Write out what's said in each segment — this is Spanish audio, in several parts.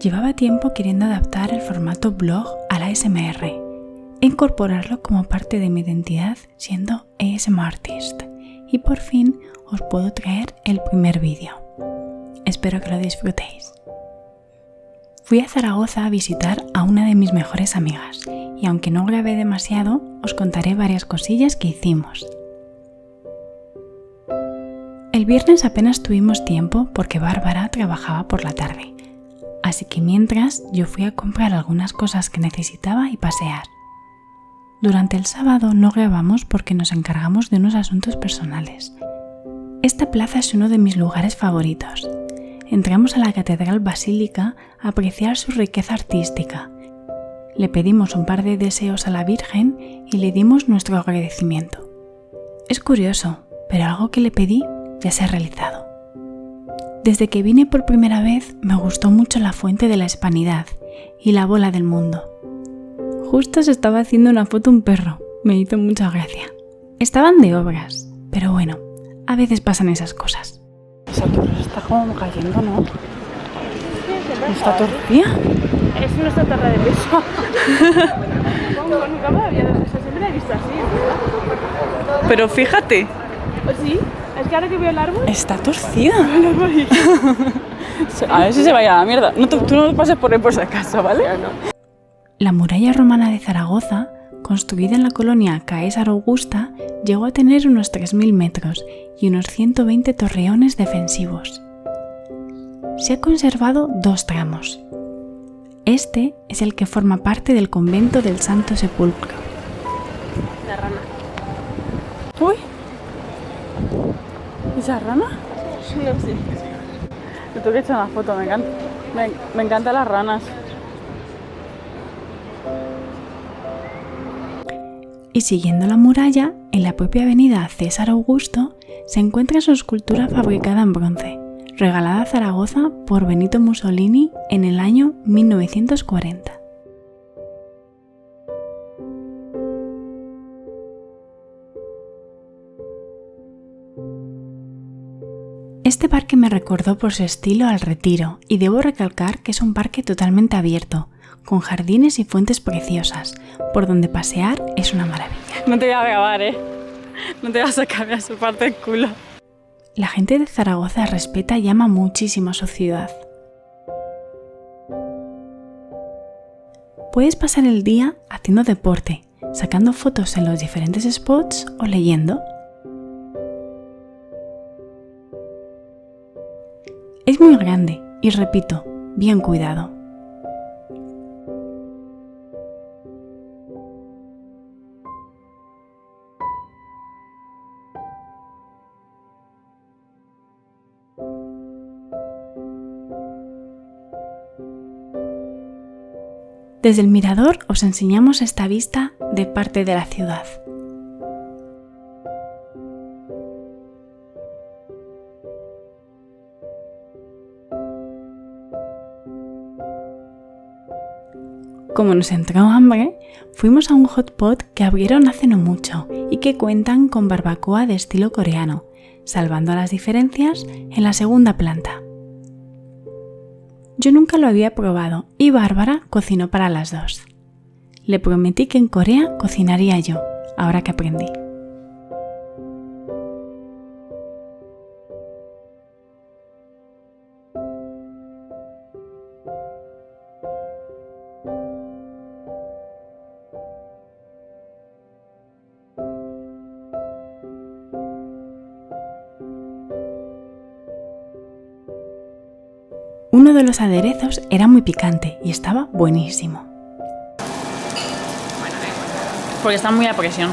Llevaba tiempo queriendo adaptar el formato blog al ASMR e incorporarlo como parte de mi identidad siendo ASMR Artist, y por fin os puedo traer el primer vídeo. Espero que lo disfrutéis. Fui a Zaragoza a visitar a una de mis mejores amigas y aunque no grabé demasiado, os contaré varias cosillas que hicimos. El viernes apenas tuvimos tiempo porque Bárbara trabajaba por la tarde, así que mientras yo fui a comprar algunas cosas que necesitaba y pasear. Durante el sábado no grabamos porque nos encargamos de unos asuntos personales. Esta plaza es uno de mis lugares favoritos. Entramos a la Catedral Basílica a apreciar su riqueza artística. Le pedimos un par de deseos a la Virgen y le dimos nuestro agradecimiento. Es curioso, pero algo que le pedí ya se ha realizado. Desde que vine por primera vez me gustó mucho la Fuente de la Hispanidad y la Bola del Mundo. Justo se estaba haciendo una foto un perro, me hizo mucha gracia. Estaban de obras, pero bueno, a veces pasan esas cosas. Esa torre está como cayendo, ¿no? ¿Está torcida? Es nuestra torre de peso. Nunca me había visto, siempre la he visto así, ¿verdad? Pero fíjate. ¿Sí? Es que ahora que veo el árbol... Está torcida. A ver si se vaya a la mierda. No, tú no pases por ahí por si acaso, ¿vale? La muralla romana de Zaragoza, construida en la colonia Caesar Augusta, llegó a tener unos 3.000 metros y unos 120 torreones defensivos. Se ha conservado 2 tramos. Este es el que forma parte del convento del Santo Sepulcro. La rana. ¡Uy! ¿Esa rana? No sé. Te tengo que echar una foto, me encantan las ranas. Y siguiendo la muralla, en la propia avenida César Augusto, se encuentra su escultura fabricada en bronce, regalada a Zaragoza por Benito Mussolini en el año 1940. Este parque me recordó por su estilo al Retiro y debo recalcar que es un parque totalmente abierto, con jardines y fuentes preciosas, por donde pasear es una maravilla. No te voy a grabar, no te vas a cambiar su parte del culo. La gente de Zaragoza respeta y ama muchísimo a su ciudad. Puedes pasar el día haciendo deporte, sacando fotos en los diferentes spots o leyendo. Es muy grande y, repito, bien cuidado. Desde el mirador os enseñamos esta vista de parte de la ciudad. Como nos entró hambre, fuimos a un hot pot que abrieron hace no mucho y que cuentan con barbacoa de estilo coreano, salvando las diferencias en la segunda planta. Yo nunca lo había probado y Bárbara cocinó para las dos. Le prometí que en Corea cocinaría yo, ahora que aprendí. Uno de los aderezos era muy picante y estaba buenísimo. Porque está muy a presión.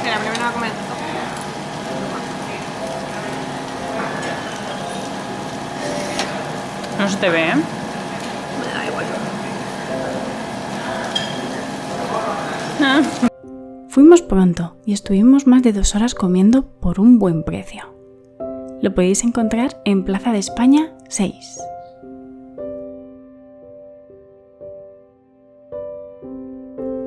Mira, primero va a comer. No se te ve, ¿eh? Me da igual. Fuimos pronto y estuvimos más de 2 horas comiendo por un buen precio. Lo podéis encontrar en Plaza de España 6.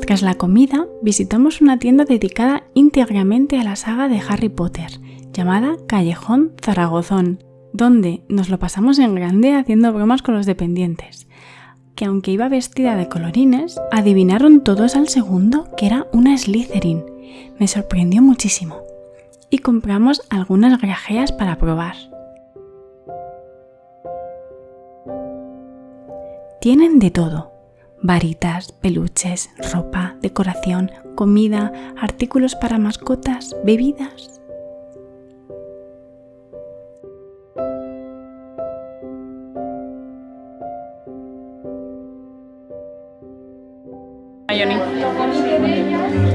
Tras la comida, visitamos una tienda dedicada íntegramente a la saga de Harry Potter, llamada Callejón Zaragozón, donde nos lo pasamos en grande haciendo bromas con los dependientes, que aunque iba vestida de colorines, adivinaron todos al segundo que era una Slytherin. Me sorprendió muchísimo. Y compramos algunas grajeas para probar. Tienen de todo: varitas, peluches, ropa, decoración, comida, artículos para mascotas, bebidas.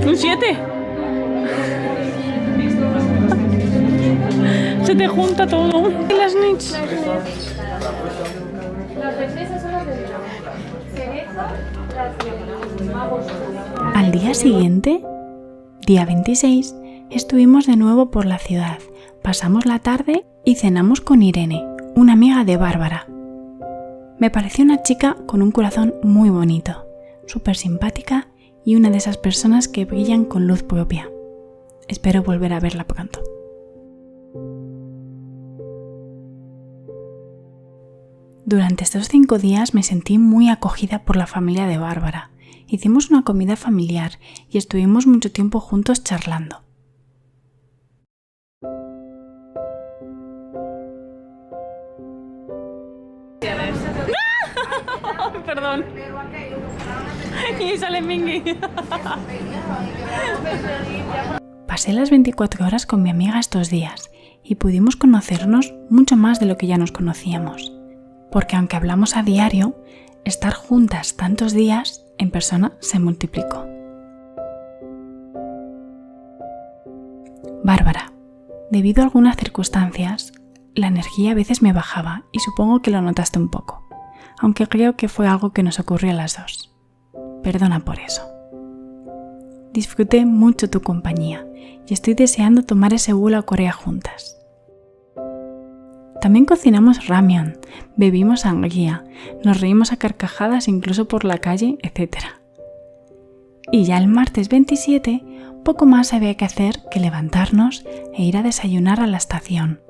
¿Un 7? Se te junta todo. ¿Y las niches? Las princesas son las de Cerezo, las de magos. Al día siguiente, día 26, estuvimos de nuevo por la ciudad, pasamos la tarde y cenamos con Irene, una amiga de Bárbara. Me pareció una chica con un corazón muy bonito, súper simpática y una de esas personas que brillan con luz propia. Espero volver a verla pronto. Durante estos 5 días me sentí muy acogida por la familia de Bárbara. Hicimos una comida familiar y estuvimos mucho tiempo juntos charlando. Perdón. Y sale Mingy. Pasé las 24 horas con mi amiga estos días y pudimos conocernos mucho más de lo que ya nos conocíamos. Porque aunque hablamos a diario, estar juntas tantos días en persona se multiplicó. Bárbara, debido a algunas circunstancias, la energía a veces me bajaba y supongo que lo notaste un poco, aunque creo que fue algo que nos ocurrió a las dos. Perdona por eso. Disfruté mucho tu compañía y estoy deseando tomar ese vuelo a Corea juntas. También cocinamos ramen, bebimos sangría, nos reímos a carcajadas incluso por la calle, etc. Y ya el martes 27, poco más había que hacer que levantarnos e ir a desayunar a la estación.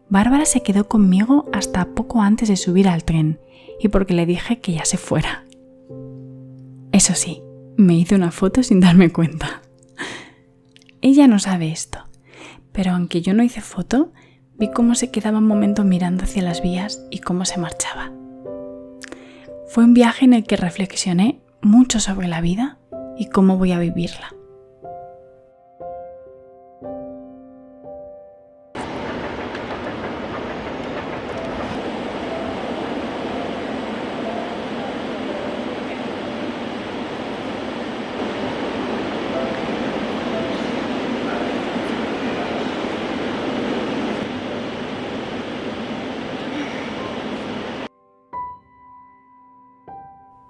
Bárbara se quedó conmigo hasta poco antes de subir al tren y porque le dije que ya se fuera. Eso sí, me hice una foto sin darme cuenta. Ella no sabe esto, pero aunque yo no hice foto, vi cómo se quedaba un momento mirando hacia las vías y cómo se marchaba. Fue un viaje en el que reflexioné mucho sobre la vida y cómo voy a vivirla.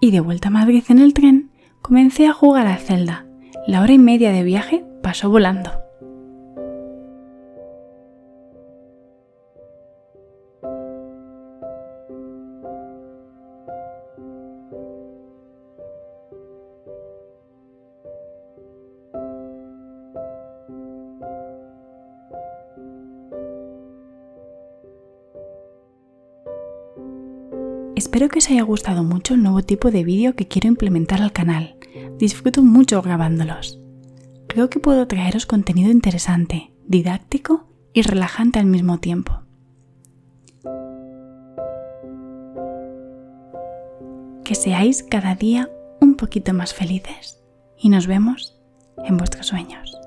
Y de vuelta a Madrid en el tren, comencé a jugar a Zelda. La hora y media de viaje pasó volando. Espero que os haya gustado mucho el nuevo tipo de vídeo que quiero implementar al canal. Disfruto mucho grabándolos. Creo que puedo traeros contenido interesante, didáctico y relajante al mismo tiempo. Que seáis cada día un poquito más felices y nos vemos en vuestros sueños.